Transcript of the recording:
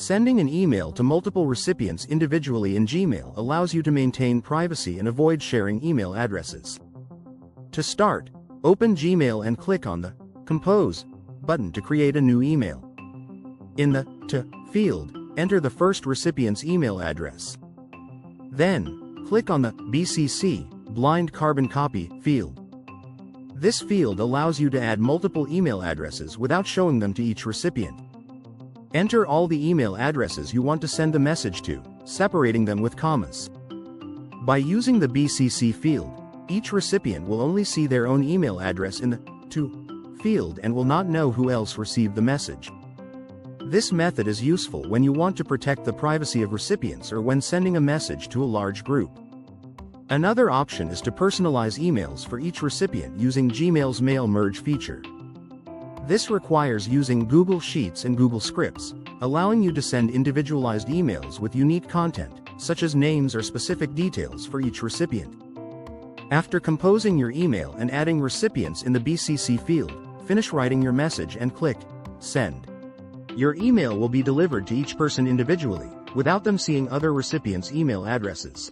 Sending an email to multiple recipients individually in Gmail allows you to maintain privacy and avoid sharing email addresses. To start, open Gmail and click on the Compose button to create a new email. In the To field, enter the first recipient's email address. Then, click on the BCC Blind Carbon Copy field. This field allows you to add multiple email addresses without showing them to each recipient. Enter all the email addresses you want to send the message to, separating them with commas. By using the BCC field, each recipient will only see their own email address in the To field and will not know who else received the message. This method is useful when you want to protect the privacy of recipients or when sending a message to a large group. Another option is to personalize emails for each recipient using Gmail's Mail Merge feature. This requires using Google Sheets and Google Scripts, allowing you to send individualized emails with unique content, such as names or specific details for each recipient. After composing your email and adding recipients in the BCC field, finish writing your message and click Send. Your email will be delivered to each person individually, without them seeing other recipients' email addresses.